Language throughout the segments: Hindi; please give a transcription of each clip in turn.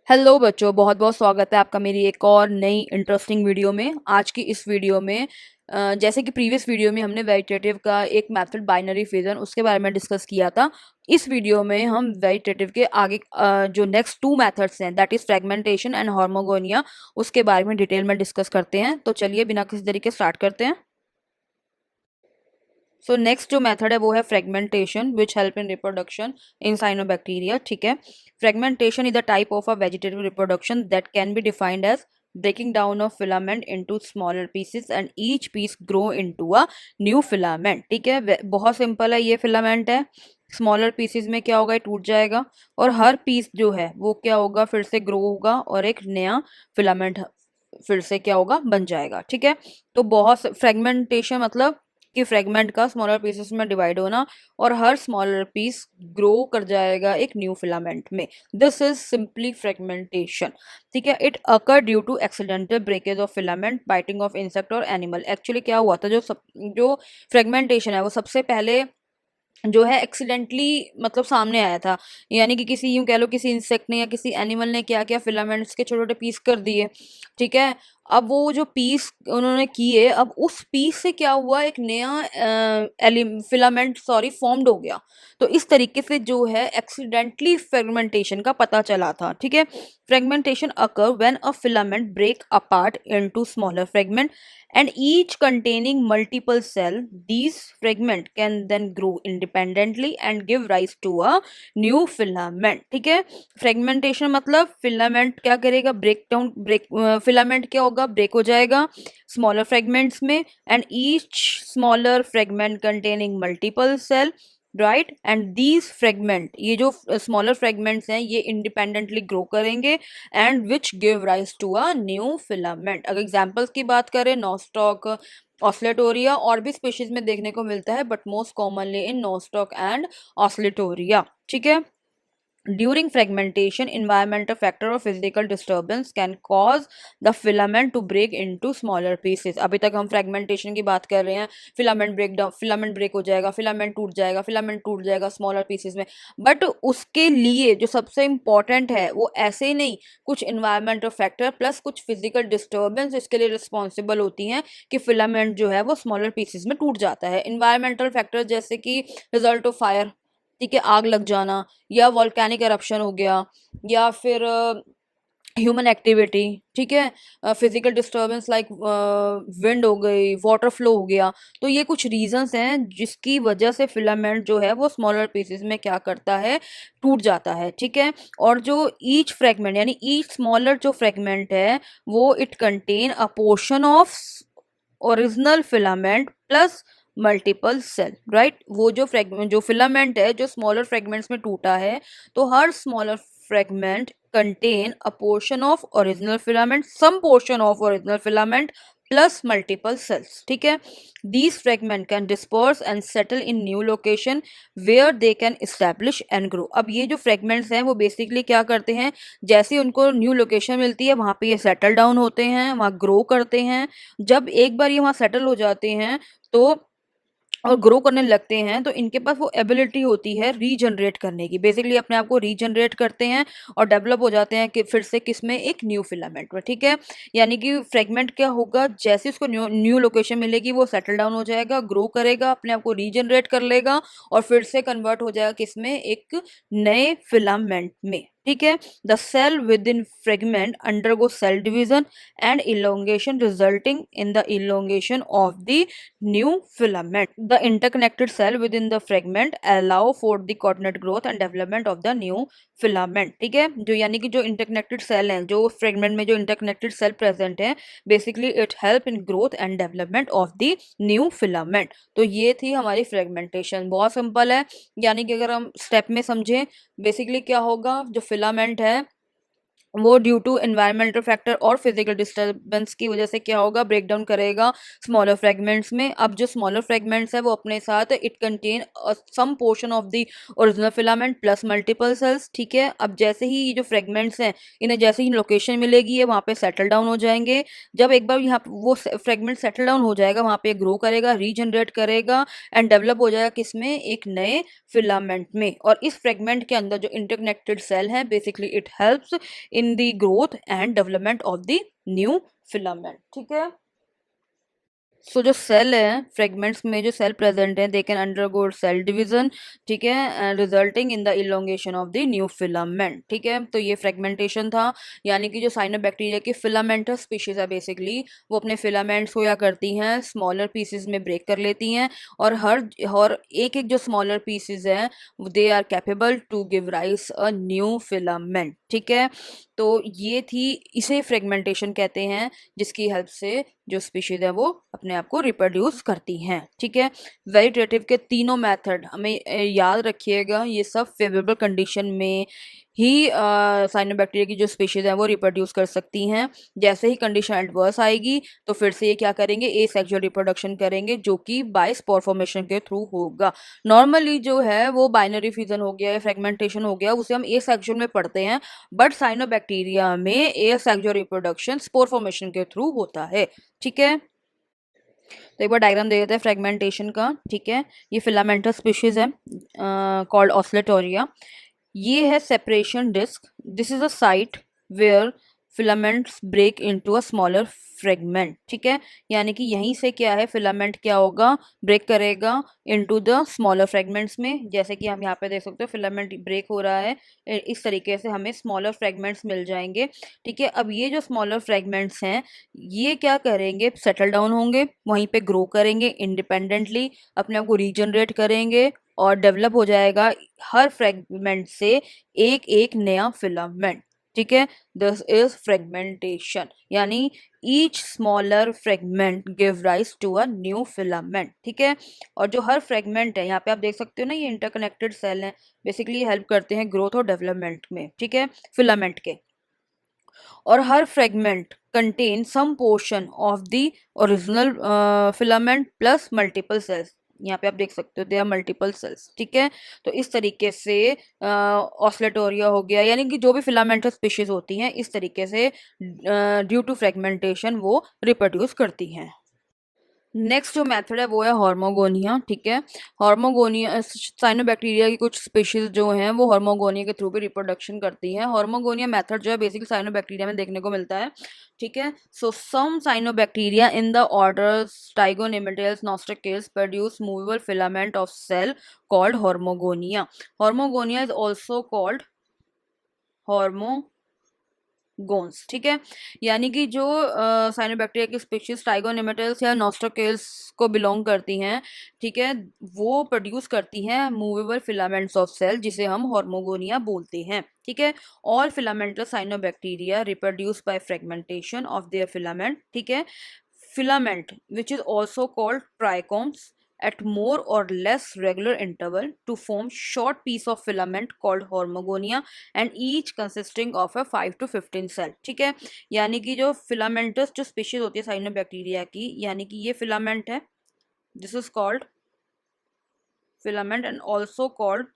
हेलो बच्चों, बहुत बहुत स्वागत है आपका मेरी एक और नई इंटरेस्टिंग वीडियो में। आज की इस वीडियो में जैसे कि प्रीवियस वीडियो में हमने वेजिटेटिव का एक मेथड बाइनरी फिजन उसके बारे में डिस्कस किया था। इस वीडियो में हम वेजिटेटिव के आगे जो नेक्स्ट टू मेथड्स हैं, दैट इज फ्रेगमेंटेशन एंड हार्मोगोनिया, उसके बारे में डिटेल में डिस्कस करते हैं। तो चलिए बिना किसी तरीके स्टार्ट करते हैं। सो नेक्स्ट जो मेथड है वो है fragmentation which help in reproduction in cyanobacteria. ठीक है, fragmentation is the type of a vegetative reproduction that can be defined as breaking down of filament into smaller pieces and each piece grow into a new filament। ठीक है, बहुत सिंपल है। ये फिलामेंट है, स्मॉलर पीसेस में क्या होगा, ये टूट जाएगा और हर पीस जो है वो क्या होगा, फिर से ग्रो होगा और एक नया फिलामेंट फिर से क्या होगा, बन जाएगा। ठीक है, तो बहुत फ्रेगमेंटेशन मतलब कि फ्रेगमेंट का स्मॉलर पीसेस में डिवाइड होना और हर स्मॉलर पीस ग्रो कर जाएगा एक न्यू फिलामेंट में। This is simply fragmentation. ठीक है, it occur due to accidental breakage of filament, biting of insect और एनिमल। एक्चुअली क्या हुआ था, जो फ्रेगमेंटेशन है वो सबसे पहले जो है एक्सीडेंटली मतलब सामने आया था, यानी कि किसी यूं कह लो किसी इंसेक्ट ने या किसी एनिमल ने क्या किया, फिलामेंट्स के छोटे छोटे पीस कर दिए। ठीक है, अब वो जो पीस उन्होंने किए, अब उस पीस से क्या हुआ, एक नया फिलामेंट फॉर्म्ड हो गया। तो इस तरीके से जो है एक्सीडेंटली फ्रेगमेंटेशन का पता चला था। ठीक है, fragmentation occur when a filament break apart into smaller fragment and each containing multiple cell. These fragment can then grow independently and give rise to a new filament। ठीक है, फ्रेगमेंटेशन मतलब फिलामेंट क्या करेगा, ब्रेक फिलामेंट क्या होगा, ब्रेक हो जाएगा स्मॉलर फ्रेगमेंट्स में and each smaller fragment containing multiple cell, right. And these fragment, ये जो स्मॉलर फ्रेगमेंट्स हैं ये इंडिपेंडेंटली ग्रो करेंगे and which give rise to a new filament. अगर एग्जांपल्स की बात करें, नोस्टॉक, ऑस्लेटोरिया, और भी स्पीशीज में देखने को मिलता है but most commonly in Nostoc and Oscillatoria. ठीक है, during fragmentation, environmental factor or physical disturbance can cause the filament to break into smaller pieces। अभी तक हम fragmentation की बात कर रहे हैं, filament break down, filament break हो जाएगा, फिलामेंट टूट जाएगा, फिलामेंट टूट जाएगा स्मॉलर पीसेस में। बट उसके लिए जो सबसे इम्पॉर्टेंट है वो ऐसे ही नहीं, कुछ इन्वायरमेंटल फैक्टर प्लस कुछ फिजिकल डिस्टर्बेंस इसके लिए रिस्पॉन्सिबल होती हैं कि फिलामेंट जो है वो स्मॉलर पीसेस में टूट जाता है। इन्वायरमेंटल फैक्टर जैसे कि रिजल्ट ऑफ फायर, ठीक है, आग लग जाना, या वॉल्केनिक एरप्शन हो गया, या फिर ह्यूमन एक्टिविटी। ठीक है, फिजिकल डिस्टर्बेंस लाइक विंड हो गई, वाटर फ्लो हो गया। तो ये कुछ रीजंस हैं जिसकी वजह से फिलामेंट जो है वो स्मॉलर पीसेस में क्या करता है, टूट जाता है। ठीक है, और जो ईच फ्रेगमेंट यानी ईच स्मॉलर जो फ्रेगमेंट है वो it contain a portion of original filament plus multiple cell, right. वो जो फ्रेगमेंट जो फिलामेंट है जो स्मॉलर फ्रेगमेंट्स में टूटा है, तो हर smaller fragment contain a portion of original filament, some portion of original filament plus multiple cells. ठीक है, these fragment can disperse and settle in new location where they can establish and grow। अब ये जो फ्रेगमेंट्स हैं वो बेसिकली क्या करते हैं, जैसे उनको न्यू लोकेशन मिलती है वहाँ पे ये सेटल डाउन होते हैं, वहाँ ग्रो करते हैं। जब एक बार ये वहाँ सेटल हो जाते हैं तो और ग्रो करने लगते हैं, तो इनके पास वो एबिलिटी होती है रीजनरेट करने की, बेसिकली अपने आप को रीजनरेट करते हैं और डेवलप हो जाते हैं कि फिर से किस में, एक न्यू फिलामेंट में। ठीक है, यानी कि फ्रेगमेंट क्या होगा, जैसे उसको न्यू न्यू लोकेशन मिलेगी वो सेटल डाउन हो जाएगा, ग्रो करेगा, अपने आप को रीजनरेट कर लेगा और फिर से कन्वर्ट हो जाएगा किस में, एक नए फिलामेंट में। ठीक है, the cell within fragment undergo cell division and elongation resulting in the elongation of the new filament। The interconnected cell within the fragment allow for the coordinate growth and development of the new filament। ठीक है, जो यानी कि जो इंटरकनेक्टेड सेल हैं, जो फ्रेगमेंट में जो इंटरकनेक्टेड सेल प्रेजेंट है, basically it help in growth and development of the new filament. तो ये थी हमारी फ्रेगमेंटेशन, बहुत सिंपल है। यानी कि अगर हम स्टेप में समझें, बेसिकली क्या होगा, जो फिलामेंट है वो ड्यू टू एनवायरमेंटल फैक्टर और फिजिकल डिस्टर्बेंस की वजह से क्या होगा, ब्रेक डाउन करेगा स्मॉलर फ्रेगमेंट्स में। अब जो स्मॉलर फ्रेगमेंट्स है वो अपने साथ it contain some portion of the original filament plus multiple cells. ठीक है, अब जैसे ही ये जो फ्रेगमेंट्स हैं इन्हें जैसे ही लोकेशन मिलेगी ये वहाँ पे सेटल डाउन हो जाएंगे। जब एक बार यहाँ वो फ्रेगमेंट सेटल डाउन हो जाएगा, वहाँ पे ग्रो करेगा, रीजनरेट करेगा एंड डेवलप हो जाएगा किसमें, एक नए फिलामेंट में। और इस फ्रेगमेंट के अंदर जो इंटरकनेक्टेड सेल है, basically it helps in the growth and development of the new filament. ठीक है. सो जो सेल है फ्रेगमेंट्स में जो सेल प्रेजेंट है they can undergo cell division. ठीक है. Resulting in the elongation of the new filament. ठीक है. तो ये फ्रेगमेंटेशन था, यानी कि जो साइनोबैक्टीरिया की फिलामेंटस स्पीशीज है बेसिकली वो अपने फिलामेंट्स को क्या करती हैं, स्मॉलर पीसेस में ब्रेक कर लेती हैं, और एक एक जो स्मॉलर पीसेस हैं they are capable to give rise a new filament. ठीक है. तो ये थी, इसे फ्रेगमेंटेशन कहते हैं, जिसकी हेल्प से जो स्पीशीज है वो अपने आप को रिप्रोड्यूस करती हैं. ठीक है. वेजिटेटिव के तीनों मेथड हमें याद रखिएगा, ये सब फेवरेबल कंडीशन में ही साइनोबैक्टीरिया की जो स्पीशीज है वो रिप्रोड्यूस कर सकती हैं. जैसे ही कंडीशन एडवर्स आएगी तो फिर से ये क्या करेंगे, एसेक्सुअल रिप्रोडक्शन करेंगे, जो कि बाय स्पोर फॉर्मेशन के थ्रू होगा. नॉर्मली जो है वो बाइनरी फ्यूजन हो गया या फ्रेगमेंटेशन हो गया, उसे हम एसेक्सुअल में पढ़ते हैं, बट साइनोबैक्टीरिया में एसेक्सुअल रिप्रोडक्शन स्पोर फॉर्मेशन के थ्रू होता है. ठीक है. तो एक बार डायग्राम दे देते हैं फ्रेगमेंटेशन का. ठीक है. ये फिलामेंटस स्पीशीज है कॉल्ड ऑस्लेटोरिया. ये है separation disc. This is a site where filaments break into a smaller fragment. ठीक है. यानी कि यहीं से क्या है, फिलामेंट क्या होगा, ब्रेक करेगा इनटू द स्मॉलर फ्रेगमेंट्स में. जैसे कि हम यहाँ पे देख सकते हो फिलामेंट ब्रेक हो रहा है, इस तरीके से हमें स्मॉलर फ्रेगमेंट्स मिल जाएंगे. ठीक है. अब ये जो स्मॉलर फ्रेगमेंट्स हैं ये क्या करेंगे, सेटल डाउन होंगे, वहीं पे ग्रो करेंगे इंडिपेंडेंटली, अपने आप को रीजनरेट करेंगे और डेवलप हो जाएगा हर फ्रेगमेंट से एक एक नया फिलामेंट. ठीक है. दिस इज फ्रेगमेंटेशन, यानी each smaller fragment give rise to a new filament. ठीक है. और जो हर फ्रेगमेंट है यहाँ पे आप देख सकते हो ना, ये इंटरकनेक्टेड सेल हैं, बेसिकली हेल्प करते हैं ग्रोथ और डेवलपमेंट में. ठीक है. फिलामेंट के. और हर fragment contain some portion of the original filament plus multiple cells. यहाँ पे आप देख सकते हो दे आर मल्टीपल सेल्स. ठीक है. तो इस तरीके से ऑस्लेटोरिया हो गया, यानी कि जो भी फिलामेंटल स्पीशीज होती हैं इस तरीके से ड्यू टू फ्रेगमेंटेशन वो रिप्रोड्यूस करती हैं. नेक्स्ट जो मेथड है वो है हॉर्मोगोनिया. ठीक है. हॉर्मोगोनिया साइनोबैक्टीरिया की कुछ स्पीशीज जो हैं वो हॉर्मोगोनिया के थ्रू भी रिप्रोडक्शन करती हैं. हॉर्मोगोनिया मेथड जो है बेसिकली साइनोबैक्टीरिया में देखने को मिलता है. ठीक है. So some cyanobacteria in the order Stigonematales Nostocales produce movable filament of cell called hormogonia. Hormogonia is also called hormogones. ठीक है. यानी कि जो साइनोबैक्टीरिया की स्पीशीज टाइगोनेमेटल्स या नॉस्ट्रोकेल्स को बिलोंग करती हैं, ठीक है, वो प्रोड्यूस करती हैं मूवेबल फिलामेंट्स ऑफ सेल, जिसे हम हॉर्मोगोनिया बोलते हैं. ठीक है. All filamental cyanobacteria reproduce by fragmentation of their filament. ठीक है. Filament which is also called trichomes at more or less regular interval to form short piece of filament called hormogonia and each consisting of a 5 to 15 cell. ठीक है. यानी कि जो filamentous जो species होती है साइनोबैक्टीरिया की, यानी कि ये फिलामेंट है, this is called filament and also called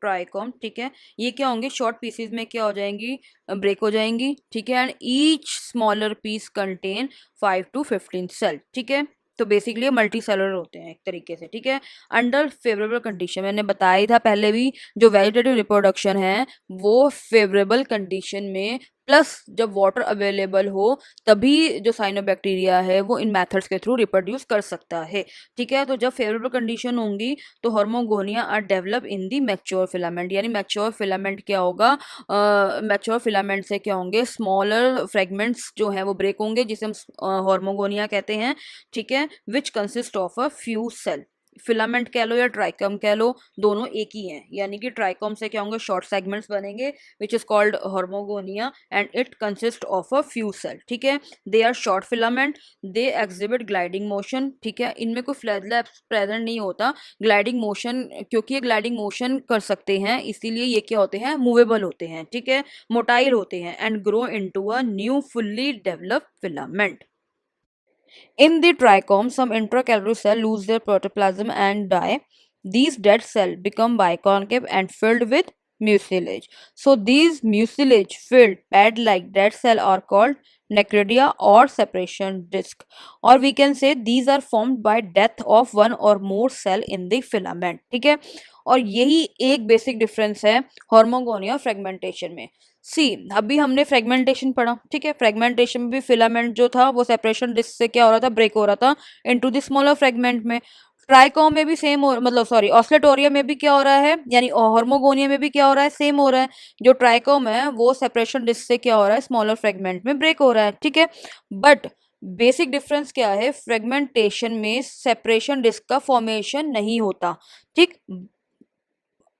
trichome. ठीक है. ये क्या होंगे, शॉर्ट पीसेस में क्या हो जाएंगी, ब्रेक हो जाएंगी. ठीक है. And each smaller piece contain 5 to 15 cell. ठीक है. तो बेसिकली मल्टी सेलुलर होते हैं एक तरीके से. ठीक है. अंडर फेवरेबल कंडीशन, मैंने बताया ही था पहले भी, जो वेजिटेटिव रिप्रोडक्शन है वो फेवरेबल कंडीशन में प्लस जब वाटर अवेलेबल हो तभी जो साइनोबैक्टीरिया है वो इन मेथड्स के थ्रू रिप्रोड्यूस कर सकता है. ठीक है. तो जब फेवरेबल कंडीशन होंगी तो hormogonia are develop in the mature filament. यानी मैच्योर फिलामेंट क्या होगा, मैच्योर फिलामेंट से क्या होंगे, स्मॉलर फ्रेगमेंट्स जो हैं वो ब्रेक होंगे, जिसे हम हॉर्मोगोनिया कहते हैं. ठीक है. Which consist of a few cell. Filament कह लो या ट्राइकम कह लो, दोनों एक ही हैं. यानी कि ट्राइकम से क्या होंगे, शॉर्ट सेगमेंट्स बनेंगे which is called hormogonia and it consist of a few cell. ठीक है. They are short filament, they exhibit gliding motion. ठीक है. इनमें कोई फ्लैजला प्रेजेंट नहीं होता. ग्लाइडिंग मोशन, क्योंकि ये ग्लाइडिंग मोशन कर सकते हैं इसीलिए ये क्या होते हैं, मूवेबल होते हैं. ठीक है. मोटाइल होते हैं and grow into a new fully developed filament. In the trichome, some intracalary cells lose their protoplasm and die. These dead cells become biconcave and filled with mucilage. So these mucilage filled pad-like dead cells are called necrodia or separation disc. Or we can say these are formed by death of one or more cell in the filament. ठीक है. और यही एक बेसिक डिफरेंस है हॉर्मोगोनिया और फ्रेगमेंटेशन में। सी, अभी हमने फ्रेगमेंटेशन पढ़ा, ठीक है। फ्रेगमेंटेशन में भी फिलामेंट जो था वो सेपरेशन डिस्क से क्या हो रहा था, ब्रेक हो रहा था इनटू द स्मॉलर फ्रेगमेंट में। ट्राइकॉम में भी सेम हो, मतलब सॉरी, ऑस्लेटोरिया में भी क्या हो रहा है, यानी हॉर्मोगोनिया में भी क्या हो रहा है, सेम हो रहा है। जो ट्राइकॉम है वो सेपरेशन डिस्क से क्या हो रहा है, स्मॉलर फ्रेगमेंट में ब्रेक हो रहा है, ठीक है। बट बेसिक डिफरेंस क्या है, फ्रेगमेंटेशन में सेपरेशन डिस्क का फॉर्मेशन नहीं होता, ठीक।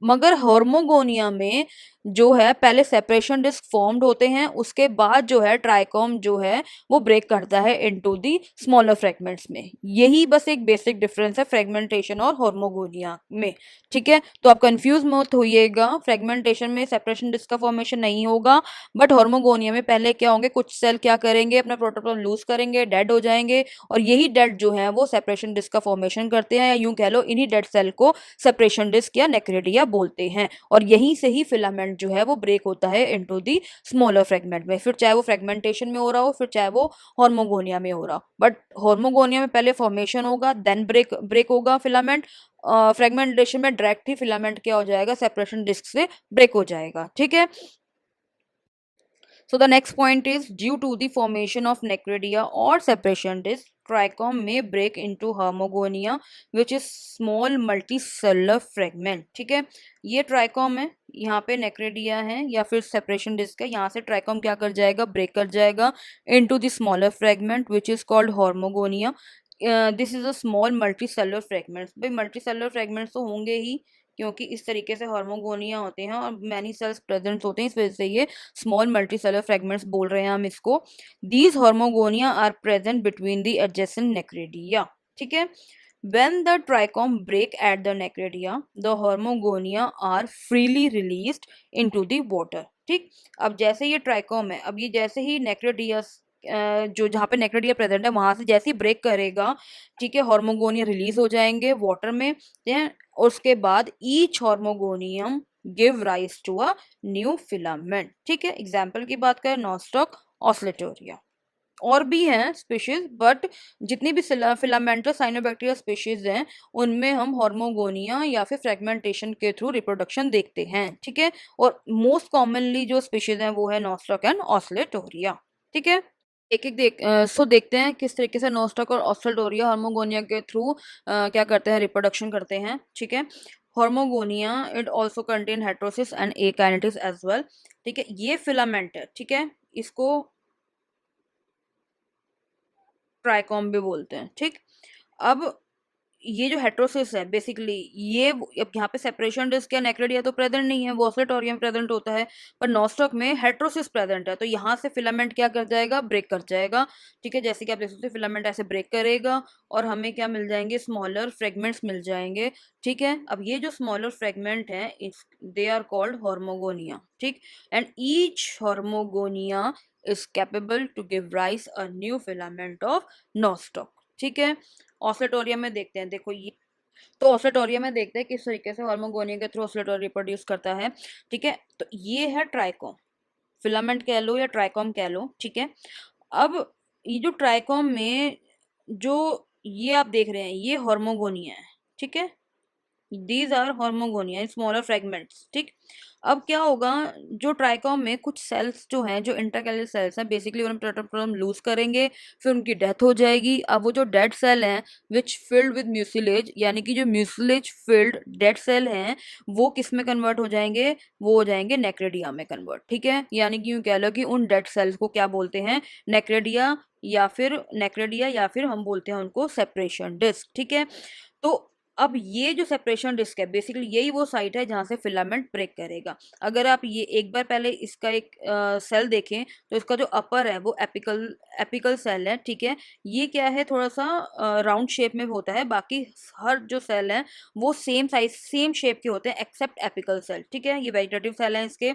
मगर हॉर्मोगोनिया में जो है पहले सेपरेशन डिस्क फॉर्म्ड होते हैं, उसके बाद जो है ट्राइकॉम जो है वो ब्रेक करता है इनटू दी स्मॉलर फ्रेगमेंट्स में। यही बस एक बेसिक डिफरेंस है फ्रेगमेंटेशन और हॉर्मोगोनिया में, ठीक है। तो आप कंफ्यूज मत होइएगा, फ्रेगमेंटेशन में सेपरेशन डिस्क का फॉर्मेशन नहीं होगा, बट हॉर्मोगोनिया में पहले क्या होंगे, कुछ सेल क्या करेंगे, अपना प्रोटोप्लाज्म लूज करेंगे, डेड हो जाएंगे, और यही डेड जो है वो सेपरेशन डिस्क का फॉर्मेशन करते हैं, या यूं कह लो इन्हीं डेड सेल को सेपरेशन डिस्क या नेक्रेडिया बोलते हैं। और यहीं से ही फिलामेंट जो है वो ब्रेक होता है इनटू दी स्मॉलर फ्रेगमेंट में, फिर चाहे वो फ्रेगमेंटेशन में हो रहा हो, फिर चाहे वो हॉर्मोगोनिया में हो रहा हो। बट हॉर्मोगोनिया में पहले फॉर्मेशन होगा, देन ब्रेक ब्रेक होगा फिलामेंट। फ्रेगमेंटेशन में डायरेक्ट ही फिलामेंट क्या हो जाएगा, सेपरेशन डिस्क से ब्रेक हो जाएगा, ठीक है। So the next point is, due to the formation of necrodia or separation disc, trichome may break into hormogonia, which is small multicellular fragment, ठीक है। ये ट्राइकॉम है, यहाँ पे नेक्रेडिया है या फिर सेपरेशन डिस्क है, यहाँ से ट्राइकॉम क्या कर जाएगा, ब्रेक कर जाएगा into the smaller fragment which is called hormogonia. This is a small multicellular fragments. भाई मल्टीसेलुलर फ्रेगमेंट्स तो होंगे ही, क्योंकि इस तरीके से हॉर्मोगोनिया होते हैं और मैनी सेल्स प्रेजेंट होते हैं, इस वजह से ये स्मॉल मल्टीसेलुलर फ्रेगमेंट्स बोल रहे हैं हम इसको। These hormogonia are present between the adjacent necridia, ठीक है। When the trichome break at the necredia, the hormogonia are freely released into the water, ठीक। अब जैसे ये ट्राइकोम है, अब ये जैसे ही नेक्रेडिया जो जहाँ पे नेक्रेडिया प्रेजेंट है वहां से जैसे ही ब्रेक करेगा, ठीक है, हॉर्मोगोनिया रिलीज हो जाएंगे वाटर में, और उसके बाद each hormogonium give rise to a new filament, ठीक है। एग्जाम्पल की बात करें, नॉस्टॉक, ऑस्लेटोरिया, और भी हैं स्पीशीज, बट जितनी भी फिलामेंटस साइनोबैक्टीरिया स्पीशीज हैं उनमें हम हॉर्मोगोनिया या फिर फ्रेगमेंटेशन के थ्रू रिप्रोडक्शन देखते हैं, ठीक है। और मोस्ट कॉमनली जो स्पीशीज हैं वो है नॉस्टॉक एंड ऑस्लेटोरिया, ठीक है। एक एक देखते हैं किस तरीके से नोस्टॉक और ऑस्ट्रेडोरिया हार्मोगोनिया के थ्रू क्या करते हैं, रिप्रोडक्शन करते हैं, ठीक है। Hormogonia it also contain heterocysts and akinetes as well, ठीक है। ये फिलामेंट है, ठीक है, इसको ट्राइकॉम भी बोलते हैं, ठीक। अब ये जो हेट्रोसिस है बेसिकली, ये अब यहाँ पे सेपरेशन डिस्क या नेक्रेडिया तो प्रेजेंट नहीं है, वो ऑस्लेटोरियम प्रेजेंट होता है, पर नॉस्टॉक में हेट्रोसिस प्रेजेंट है, तो यहाँ से फिलामेंट क्या कर जाएगा, ब्रेक कर जाएगा, ठीक है। जैसे कि आप देख सकते हैं फिलामेंट ऐसे ब्रेक करेगा और हमें क्या मिल जाएंगे, स्मॉलर फ्रेगमेंट्स मिल जाएंगे, ठीक है। अब ये जो स्मॉलर फ्रेगमेंट है दे आर कॉल्ड हॉर्मोगोनिया, ठीक। And each hormogonia is capable to give rise a new filament of Nostoc, ठीक है। ऑस्लेटोरियम में देखते हैं, देखो ये, तो ऑस्लेटोरियम में देखते हैं किस तरीके से हार्मोगोनिया के थ्रू ऑस्लेटोरियम रिप्रोड्यूस करता है, ठीक है। तो ये है ट्राइकॉम, फिलामेंट कह लो या ट्राइकॉम कह लो, ठीक है। अब ये जो ट्राइकॉम में जो ये आप देख रहे हैं ये हार्मोगोनिया है, ठीक है। These are hormogonia in smaller fragments, ठीक। अब क्या होगा, जो ट्राइकॉम में कुछ सेल्स जो हैं, जो इंटरकैलर सेल्स हैं, बेसिकली उन्हें प्रोटोप्लाज्म लूज करेंगे, फिर उनकी डेथ हो जाएगी। अब वो जो डेड सेल हैं विच फिल्ड विद म्यूसिलेज, यानी कि जो म्यूसिलेज फिल्ड डेड सेल हैं वो किस में कन्वर्ट हो जाएंगे, वो हो जाएंगे नेक्रेडिया में कन्वर्ट, ठीक है। यानी कि यूँ कह लो कि उन डेड सेल्स को क्या बोलते हैं, नेक्रेडिया, या फिर हम बोलते हैं उनको सेपरेशन डिस्क, ठीक है। तो अब ये जो सेपरेशन डिस्क है बेसिकली यही वो साइट है जहां से फिलामेंट ब्रेक करेगा। अगर आप ये एक बार पहले इसका एक सेल देखें तो इसका जो अपर है वो एपिकल सेल है, ठीक है। ये क्या है, थोड़ा सा राउंड शेप में होता है, बाकी हर जो सेल है वो सेम साइज सेम शेप के होते हैं एक्सेप्ट एपिकल सेल, ठीक है। ये वेजिटेटिव सेल है इसके।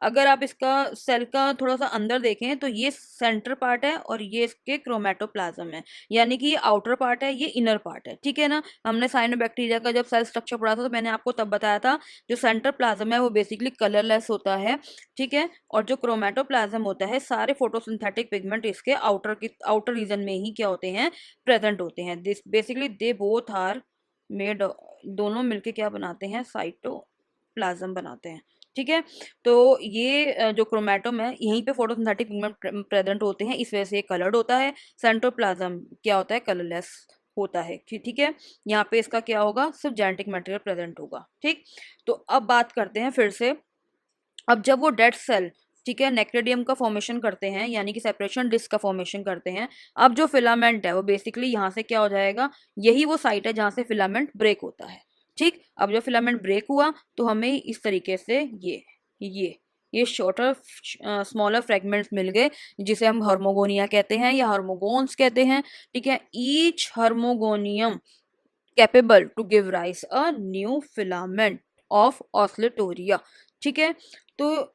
अगर आप इसका सेल का थोड़ा सा अंदर देखें तो ये सेंटर पार्ट है और ये इसके क्रोमेटोप्लाज्म है, यानी कि ये आउटर पार्ट है, ये इनर पार्ट है, ठीक है ना। हमने साइनोबैक्टीरिया का जब सेल स्ट्रक्चर पढ़ा था तो मैंने आपको तब बताया था जो सेंटर प्लाज्म है वो बेसिकली कलरलेस होता है, ठीक है। और जो क्रोमेटोप्लाज्म होता है सारे फोटोसिंथेटिक पिगमेंट इसके आउटर रीजन में ही क्या होते हैं, प्रेजेंट होते हैं। This basically they both are made दोनों मिलके क्या बनाते हैं, साइटोप्लाज्म बनाते हैं। ठीक है, तो ये जो क्रोमेटोम है यहीं पे फोटोसिंथेटिक पिगमेंट प्रेजेंट होते हैं, इस वजह से ये कलर्ड होता है। साइटोप्लाज्म क्या होता है, कलरलेस होता है। ठीक है, यहाँ पे इसका क्या होगा, सिर्फ जेनेटिक मटेरियल प्रेजेंट होगा। ठीक, तो अब बात करते हैं फिर से, अब जब वो डेड सेल, ठीक है, नेक्रेडियम का फॉर्मेशन करते हैं, यानी कि सेपरेशन डिस्क का फॉर्मेशन करते हैं, अब जो फिलामेंट है वो बेसिकली यहाँ से क्या हो जाएगा, यही वो साइट है जहाँ से फिलामेंट ब्रेक होता है। ठीक, अब जब फिलामेंट ब्रेक हुआ तो हमें इस तरीके से ये ये शॉर्टर स्मॉलर फ्रेगमेंट्स मिल गए, जिसे हम हार्मोगोनिया कहते हैं या हार्मोगोन्स कहते हैं। ठीक है, each hormogonium capable to give rise a new filament of Oscillatoria. ठीक है, तो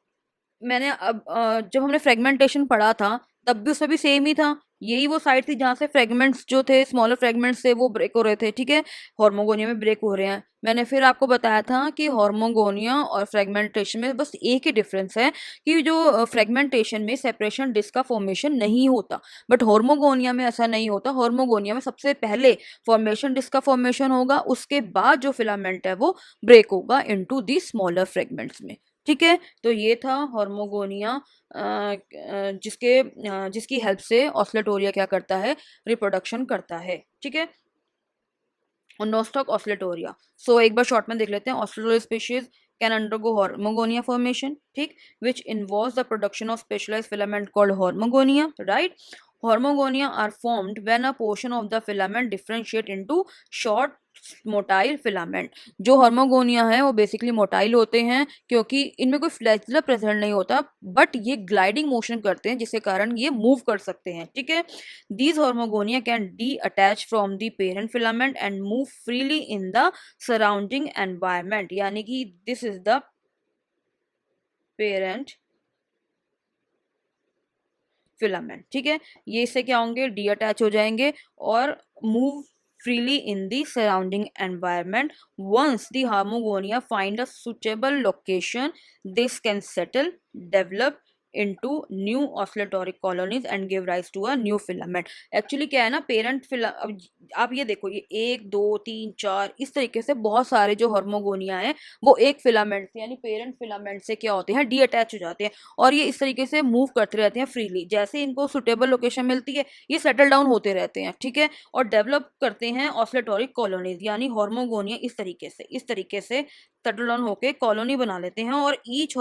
मैंने अब जब हमने फ्रेगमेंटेशन पढ़ा था तब भी उसमें भी सेम ही था, यही वो साइड थी जहाँ से फ्रेगमेंट्स जो थे, स्मॉलर फ्रेगमेंट्स थे, वो ब्रेक हो रहे थे। ठीक है, हार्मोगोनिया में ब्रेक हो रहे हैं। मैंने फिर आपको बताया था कि हार्मोगोनिया और फ्रेगमेंटेशन में बस एक ही डिफरेंस है कि जो फ्रेगमेंटेशन में सेपरेशन डिस्क का फॉर्मेशन नहीं होता, बट हार्मोगोनिया में ऐसा नहीं होता। हार्मोगोनिया में सबसे पहले फॉर्मेशन डिस्क का फॉर्मेशन होगा, उसके बाद जो फिलामेंट है वो ब्रेक होगा इनटू दी स्मॉलर फ्रेगमेंट्स में। ठीक है, तो ये था हार्मोगोनिया, जिसकी हेल्प से ऑस्लेटोरिया क्या करता है, रिप्रोडक्शन करता है। ठीक है, और नोस्टॉक ऑस्लेटोरिया, सो एक बार शॉर्ट में देख लेते हैं। Oscillatoria species can undergo hormogonia formation, ठीक, which involves the production of specialised filament called hormogonia, right. Hormogonia are formed when a portion of the filament differentiate into short motile filament. जो हार्मोगोनिया है वो बेसिकली मोटाइल होते हैं, क्योंकि इनमें कोई फ्लैजिला प्रेजेंट नहीं होता, बट ये ग्लाइडिंग मोशन करते हैं जिसके कारण ये मूव कर सकते हैं। ठीक है, these hormogonia can detach from the parent filament and move freely in the surrounding environment, यानी कि this is the parent filament. ठीक है, ये इससे क्या होंगे, डी अटैच हो जाएंगे और move freely in the surrounding environment. Once the Harmogonia find a suitable location, this can settle, develop into new oscillatory colonies and give rise to a new filament. Actually क्या है ना, पेरेंट फिला, अब आप ये देखो, ये 1 2 3 4 इस तरीके से बहुत सारे जो हार्मोगोनिया है वो एक फिलामेंट से, यानी पेरेंट फिलामेंट से क्या होते हैं, डी अटैच हो जाते हैं, और ये इस तरीके से मूव करते रहते हैं फ्रीली। जैसे इनको सुटेबल लोकेशन मिलती है ये सेटल डाउन होते रहते हैं। ठीक है, और डेवलप करते हैं ऑस्लेटोरिक कॉलोनीज, यानी हार्मोगोनिया इस तरीके से सेटल डाउन होके कॉलोनी बना लेते हैं, और ईच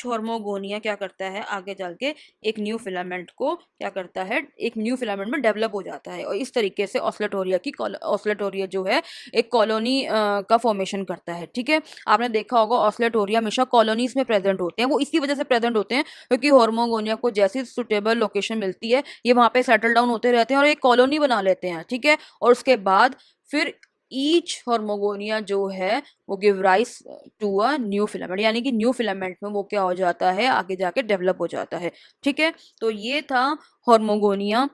हार्मोगोनिया क्या करता है, आगे चल के एक न्यू फिलामेंट को क्या करता है, एक न्यू फिलामेंट में डेवलप हो जाता है, और इस तरीके से ऑस्लेटोरिया जो है एक कॉलोनी का फॉर्मेशन करता है। ठीक है, आपने देखा होगा ऑस्लेटोरिया हमेशा कॉलोनीज में प्रेजेंट होते हैं, वो इसी वजह से प्रेजेंट होते हैं क्योंकि हार्मोगोनिया को जैसी सुटेबल लोकेशन मिलती है ये वहां पे सेटल डाउन होते रहते हैं और एक कॉलोनी बना लेते हैं। ठीक है, और उसके बाद फिर ईच हार्मोगोनिया जो है वो give rise to a new filament, यानी कि न्यू फिलामेंट में वो क्या हो जाता है, आगे जाके डेवलप हो जाता है। ठीक है, तो ये था हार्मोगोनिया,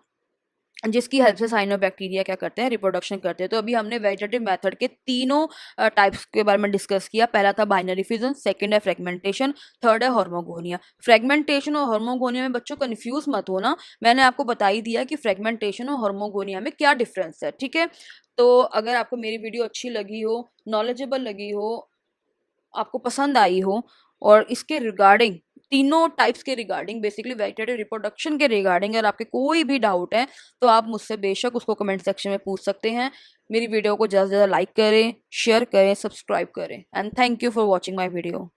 जिसकी हेल्प से साइनोबैक्टीरिया क्या करते हैं, रिप्रोडक्शन करते हैं। तो अभी हमने वेजिटेटिव मेथड के तीनों टाइप्स के बारे में डिस्कस किया। पहला था बाइनरी फिजन, सेकंड है फ्रेगमेंटेशन, थर्ड है हार्मोगोनिया। फ्रेगमेंटेशन और हार्मोगोनिया में बच्चों कंफ्यूज मत होना, मैंने आपको बता ही दिया कि फ्रेगमेंटेशन और हार्मोगोनिया में क्या डिफरेंस है। ठीक है, तो अगर आपको मेरी वीडियो अच्छी लगी हो, नॉलेजेबल लगी हो, आपको पसंद आई हो, और इसके रिगार्डिंग तीनों टाइप्स के रिगार्डिंग, बेसिकली वेजिटेटिव रिप्रोडक्शन के रिगार्डिंग अगर आपके कोई भी डाउट है तो आप मुझसे बेशक उसको कमेंट सेक्शन में पूछ सकते हैं। मेरी वीडियो को ज़्यादा से ज़्यादा लाइक करें, शेयर करें, सब्सक्राइब करें, and thank you for watching my video.